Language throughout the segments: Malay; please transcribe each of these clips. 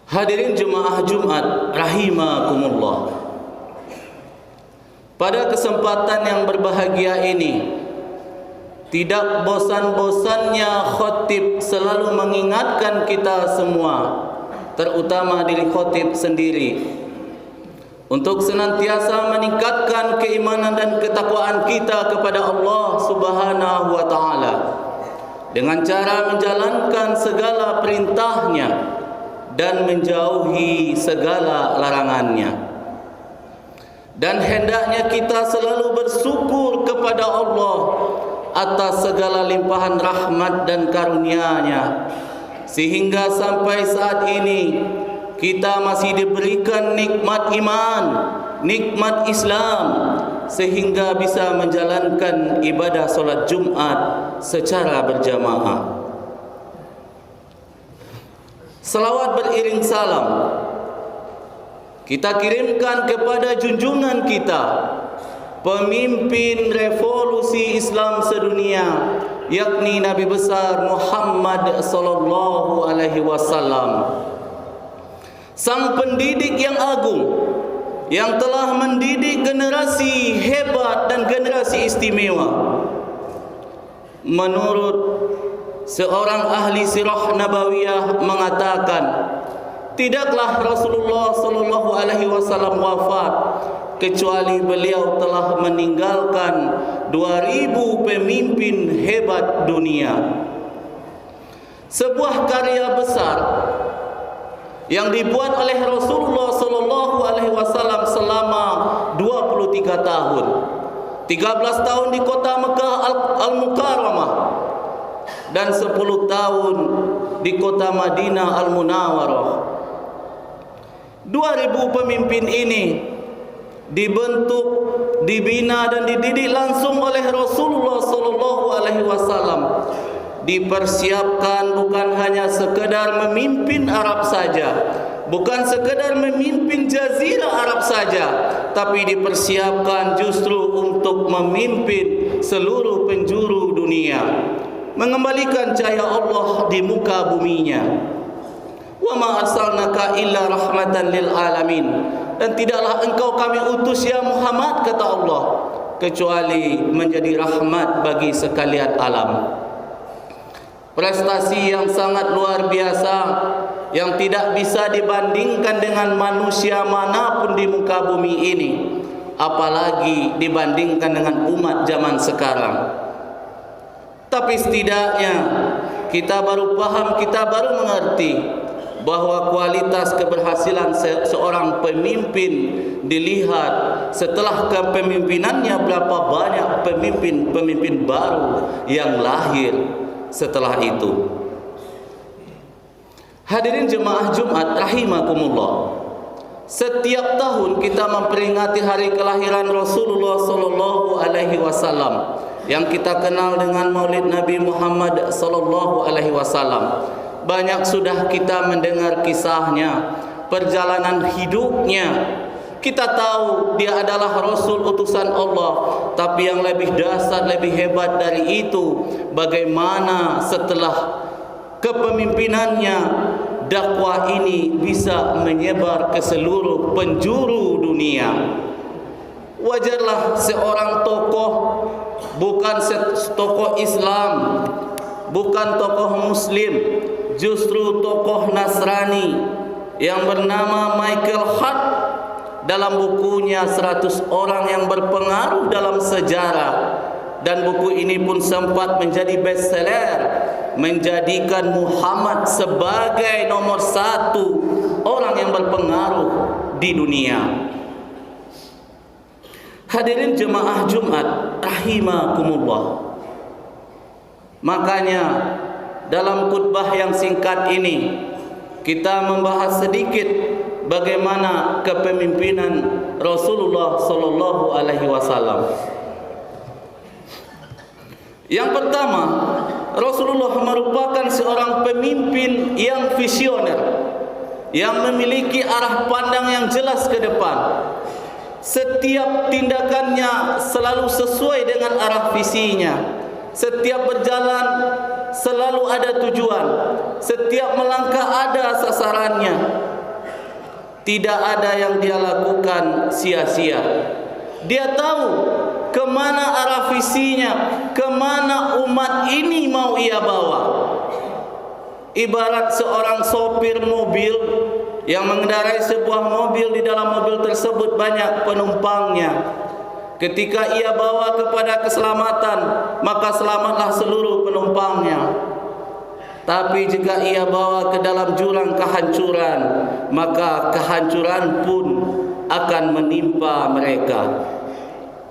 Hadirin jemaah Jumat rahimakumullah. Pada kesempatan yang berbahagia ini, tidak bosan-bosannya khatib selalu mengingatkan kita semua, terutama diri khatib sendiri, untuk senantiasa meningkatkan keimanan dan ketakwaan kita kepada Allah Subhanahu wa taala dengan cara menjalankan segala perintahnya dan menjauhi segala larangannya. Dan hendaknya kita selalu bersyukur kepada Allah atas segala limpahan rahmat dan karunia-Nya, sehingga sampai saat ini kita masih diberikan nikmat iman, nikmat Islam, sehingga bisa menjalankan ibadah solat Jumat secara berjamaah. Salawat beriring salam kita kirimkan kepada junjungan kita, pemimpin revolusi Islam sedunia, yakni Nabi besar Muhammad sallallahu alaihi wasallam, sang pendidik yang agung yang telah mendidik generasi hebat dan generasi istimewa. Menurut seorang ahli sirah nabawiyah mengatakan, tidaklah Rasulullah sallallahu alaihi wasallam wafat kecuali beliau telah meninggalkan 2000 pemimpin hebat dunia. Sebuah karya besar yang dibuat oleh Rasulullah sallallahu alaihi wasallam selama 23 tahun. 13 tahun di kota Mekah Al-Mukarramah dan 10 tahun di kota Madinah Al-Munawwarah. 2000 pemimpin ini dibentuk, dibina dan dididik langsung oleh Rasulullah sallallahu alaihi wasallam. Dipersiapkan bukan hanya sekedar memimpin Arab saja, bukan sekedar memimpin jazirah Arab saja, tapi dipersiapkan justru untuk memimpin seluruh penjuru dunia, mengembalikan cahaya Allah di muka buminya. Wa ma arsalnaka illa rahmatan lil alamin, dan tidaklah engkau kami utus ya Muhammad, kata Allah, kecuali menjadi rahmat bagi sekalian alam. Prestasi yang sangat luar biasa yang tidak bisa dibandingkan dengan manusia manapun di muka bumi ini, apalagi dibandingkan dengan umat zaman sekarang. Tapi setidaknya kita baru paham, kita baru mengerti bahwa kualitas keberhasilan seorang pemimpin dilihat setelah kepemimpinannya, berapa banyak pemimpin baru yang lahir setelah itu. Hadirin jemaah Jumat rahimakumullah, setiap tahun kita memperingati hari kelahiran Rasulullah sallallahu alaihi wasallam yang kita kenal dengan Maulid Nabi Muhammad sallallahu alaihi wasallam. Banyak sudah kita mendengar kisahnya, perjalanan hidupnya. Kita tahu dia adalah Rasul utusan Allah, tapi yang lebih dahsyat, lebih hebat dari itu, bagaimana setelah kepemimpinannya dakwah ini bisa menyebar ke seluruh penjuru dunia. Wajarlah seorang tokoh, bukan tokoh Islam, bukan tokoh Muslim, justru tokoh Nasrani yang bernama Michael Hart, dalam bukunya 100 orang yang berpengaruh dalam sejarah, dan buku ini pun sempat menjadi bestseller, menjadikan Muhammad sebagai nomor 1 orang yang berpengaruh di dunia. Hadirin jemaah Jumat rahimakumullah, makanya dalam khutbah yang singkat ini kita membahas sedikit bagaimana kepemimpinan Rasulullah sallallahu alaihi wasallam. Yang pertama, Rasulullah merupakan seorang pemimpin yang visioner, yang memiliki arah pandang yang jelas ke depan. Setiap tindakannya selalu sesuai dengan arah visinya. Setiap berjalan selalu ada tujuan. Setiap melangkah ada sasarannya. tidak ada yang dia lakukan sia-sia. Dia tahu kemana arah visinya, kemana umat ini mau ia bawa. Ibarat seorang sopir mobil yang mengendarai sebuah mobil, di dalam mobil tersebut banyak penumpangnya. Ketika ia bawa kepada keselamatan, maka selamatlah seluruh penumpangnya. Tapi jika ia bawa ke dalam jurang kehancuran, maka kehancuran pun akan menimpa mereka.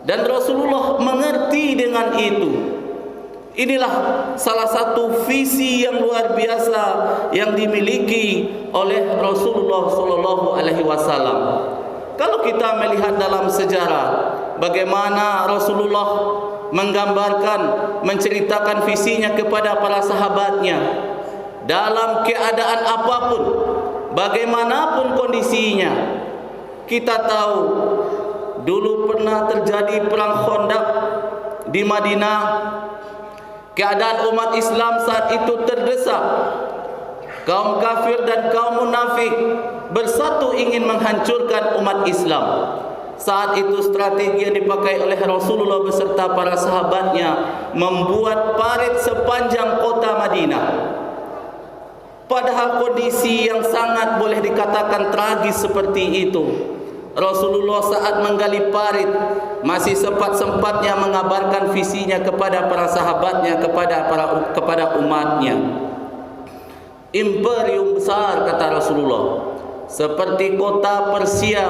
Dan Rasulullah mengerti dengan itu. Inilah salah satu visi yang luar biasa yang dimiliki oleh Rasulullah sallallahu alaihi wasallam. Kalau kita melihat dalam sejarah bagaimana Rasulullah menggambarkan, menceritakan visinya kepada para sahabatnya dalam keadaan apapun, bagaimanapun kondisinya. Kita tahu dulu pernah terjadi perang Khandaq di Madinah. Keadaan umat Islam saat itu terdesak. Kaum kafir dan kaum munafik bersatu ingin menghancurkan umat Islam. Saat itu strategi yang dipakai oleh Rasulullah beserta para sahabatnya membuat parit sepanjang kota Madinah. Padahal kondisi yang sangat boleh dikatakan tragis seperti itu, Rasulullah saat menggali parit masih sempat-sempatnya mengabarkan visinya kepada para sahabatnya, kepada umatnya. Imperium besar, kata Rasulullah, seperti kota Persia,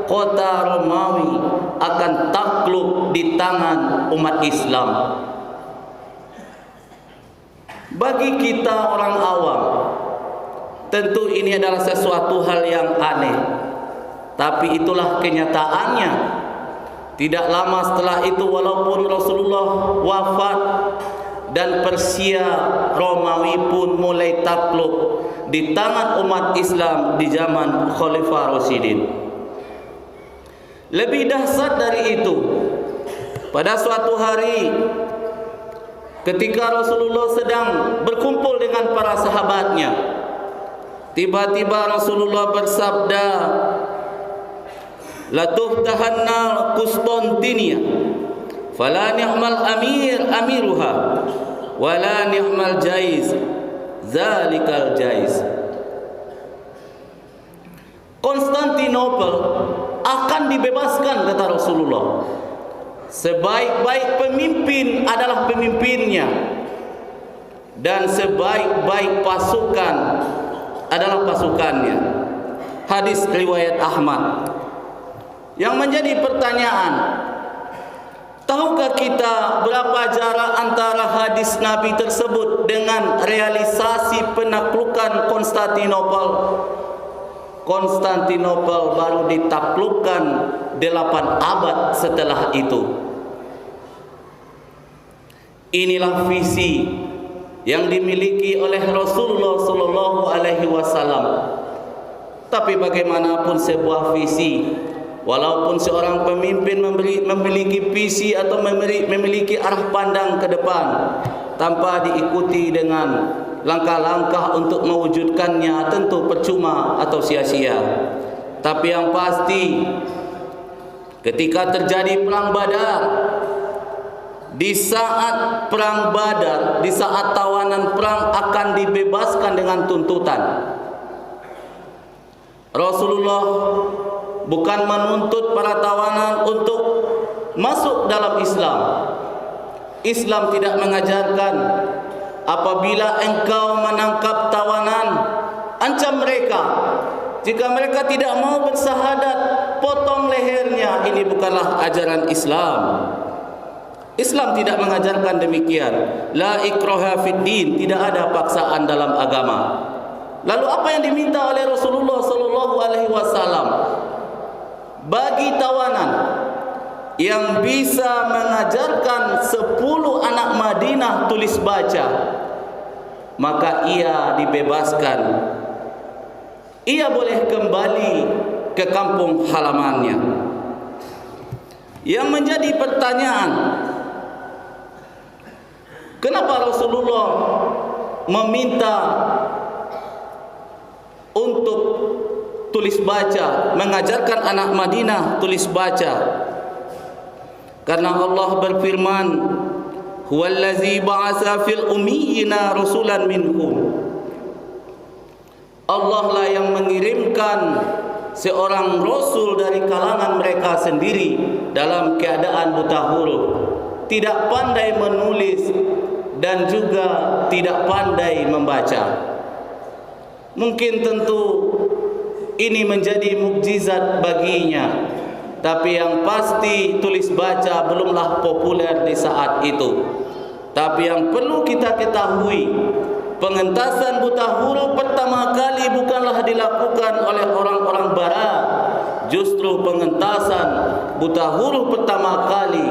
kota Romawi akan takluk di tangan umat Islam. Bagi kita orang awam, tentu ini adalah sesuatu hal yang aneh. Tapi itulah kenyataannya. Tidak lama setelah itu, walaupun Rasulullah wafat dan Persia Romawi pun mulai takluk di tangan umat Islam di zaman Khalifah Rasyidin. Lebih dahsyat dari itu, pada suatu hari ketika Rasulullah sedang berkumpul dengan para sahabatnya, tiba-tiba Rasulullah bersabda, la tuhtahanna Konstantinia fala ni'mal amiruha wala ni'mal jaiz zalikal jaiz. Konstantinopel akan dibebaskan, kata Rasulullah. Sebaik-baik pemimpin adalah pemimpinnya, dan sebaik-baik pasukan adalah pasukannya. Hadis riwayat Ahmad. Yang menjadi pertanyaan, tahukah kita berapa jarak antara hadis Nabi tersebut dengan realisasi penaklukan Konstantinopel? Konstantinopel baru ditaklukkan 8 abad setelah itu. Inilah visi yang dimiliki oleh Rasulullah sallallahu alaihi wasallam. Tapi bagaimanapun sebuah visi, walaupun seorang pemimpin memiliki visi atau memiliki arah pandang ke depan, tanpa diikuti dengan langkah-langkah untuk mewujudkannya, tentu percuma atau sia-sia. Tapi yang pasti, ketika terjadi perang Badar, di saat perang Badar, di saat tawanan perang akan dibebaskan dengan tuntutan, Rasulullah bukan menuntut para tawanan untuk masuk dalam Islam. Islam tidak mengajarkan apabila engkau menangkap tawanan, ancam mereka. Jika mereka tidak mau bersahadat, potong lehernya. Ini bukanlah ajaran Islam. Islam tidak mengajarkan demikian. La ikraha fid din, tidak ada paksaan dalam agama. Lalu apa yang diminta oleh Rasulullah sallallahu alaihi wasallam? Bagi tawanan yang bisa mengajarkan 10 anak Madinah tulis baca, maka ia dibebaskan. Ia boleh kembali ke kampung halamannya. Yang menjadi pertanyaan, kenapa Rasulullah meminta untuk tulis baca, mengajarkan anak Madinah tulis baca. Karena Allah berfirman, huwallazi ba'atsa fil ummiyina rasulan minhum. Allah lah yang mengirimkan seorang rasul dari kalangan mereka sendiri dalam keadaan buta huruf, tidak pandai menulis dan juga tidak pandai membaca. Mungkin tentu ini menjadi mukjizat baginya, tapi yang pasti tulis baca belumlah populer di saat itu. Tapi yang perlu kita ketahui, pengentasan buta huruf pertama kali bukanlah dilakukan oleh orang-orang barat. Justru pengentasan buta huruf pertama kali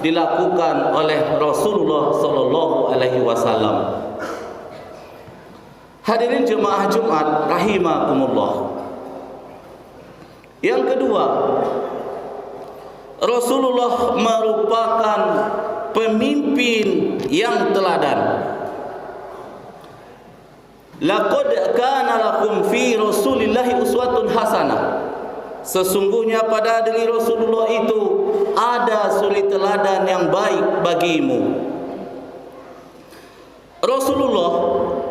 dilakukan oleh Rasulullah sallallahu alaihi wasallam. Hadirin jemaah Jumat rahimakumullah. Yang kedua, Rasulullah merupakan pemimpin yang teladan. Laqad kana lakum fi Rasulillahi uswatun hasanah. Sesungguhnya pada diri Rasulullah itu ada suri teladan yang baik bagimu. Rasulullah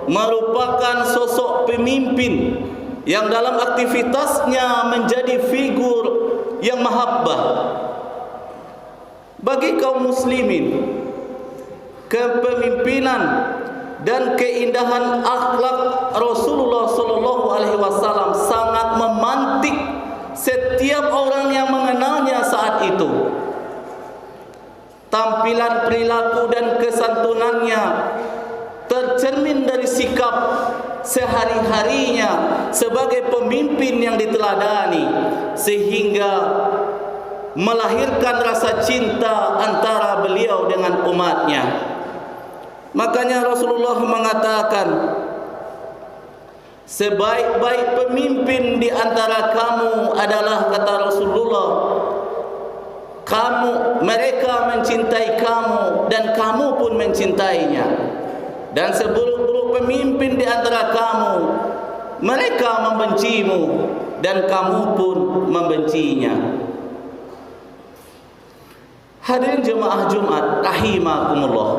merupakan sosok pemimpin yang dalam aktivitasnya menjadi figur yang mahabbah bagi kaum muslimin. Kepemimpinan dan keindahan akhlak Rasulullah sallallahu alaihi wasallam sangat memantik setiap orang yang mengenalnya saat itu. Tampilan perilaku dan kesantunannya tercermin dari sikap sehari-harinya sebagai pemimpin yang diteladani, sehingga melahirkan rasa cinta antara beliau dengan umatnya. Makanya Rasulullah mengatakan, sebaik-baik pemimpin di antara kamu adalah, kata Rasulullah, mereka mencintai kamu dan kamu pun mencintainya. Dan seburuk-buruk pemimpin di antara kamu, mereka membencimu dan kamu pun membencinya. Hadirin jemaah Jumat rahimakumullah.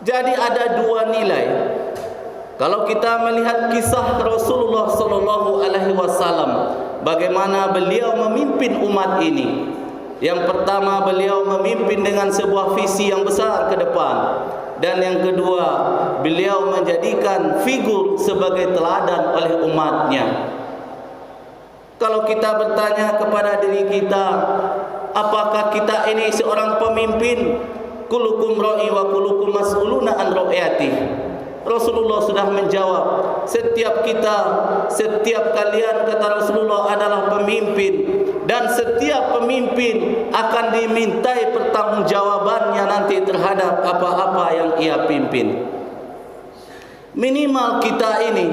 Jadi ada dua nilai. Kalau kita melihat kisah Rasulullah sallallahu alaihi wasallam, bagaimana beliau memimpin umat ini. Yang pertama, beliau memimpin dengan sebuah visi yang besar ke depan. Dan yang kedua, beliau menjadikan figur sebagai teladan oleh umatnya. Kalau kita bertanya kepada diri kita, apakah kita ini seorang pemimpin? Kullukum ra'i wa kullukum mas'uluna an ra'iyati. Rasulullah sudah menjawab, setiap kalian, kata Rasulullah, adalah pemimpin, dan setiap pemimpin akan dimintai pertanggungjawabannya nanti terhadap apa-apa yang ia pimpin. Minimal kita ini,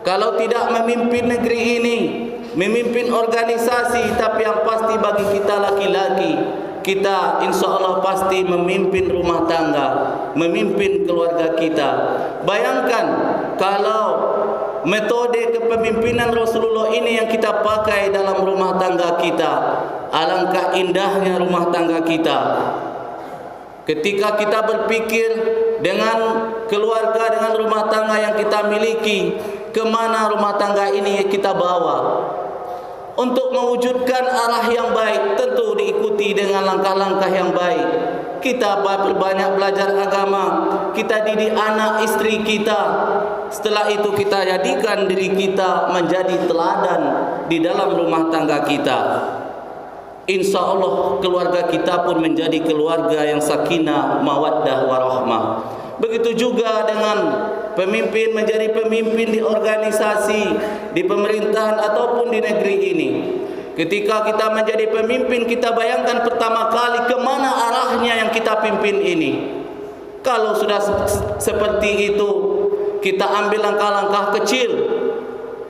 kalau tidak memimpin negeri ini, memimpin organisasi, tapi yang pasti bagi kita laki-laki, kita insya Allah pasti memimpin rumah tangga, memimpin keluarga kita. Bayangkan kalau metode kepemimpinan Rasulullah ini yang kita pakai dalam rumah tangga kita, alangkah indahnya rumah tangga kita. Ketika kita berpikir dengan keluarga, dengan rumah tangga yang kita miliki, kemana rumah tangga ini kita bawa? Untuk mewujudkan arah yang baik, tentu diikuti dengan langkah-langkah yang baik. Kita berbanyak belajar agama, kita didik anak istri kita. Setelah itu kita jadikan diri kita menjadi teladan di dalam rumah tangga kita. Insya Allah keluarga kita pun menjadi keluarga yang sakinah, mawaddah, warahmah. Begitu juga dengan pemimpin menjadi pemimpin di organisasi, di pemerintahan ataupun di negeri ini. Ketika kita menjadi pemimpin, kita bayangkan pertama kali kemana arahnya yang kita pimpin ini. Kalau sudah seperti itu, kita ambil langkah-langkah kecil,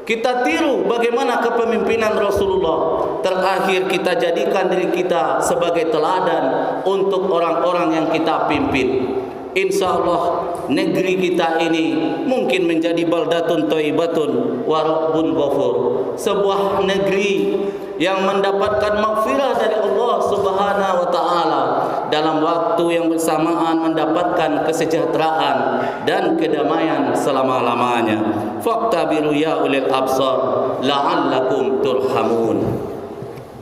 kita tiru bagaimana kepemimpinan Rasulullah. Terakhir kita jadikan diri kita sebagai teladan untuk orang-orang yang kita pimpin. insyaallah negeri kita ini mungkin menjadi baldatun thayyibatun wa rabbun ghafur, sebuah negeri yang mendapatkan maghfirah dari Allah Subhanahu wa taala, dalam waktu yang bersamaan mendapatkan kesejahteraan dan kedamaian selama-lamanya. Faqtabiru ya ulil absar la'allakum turhamun.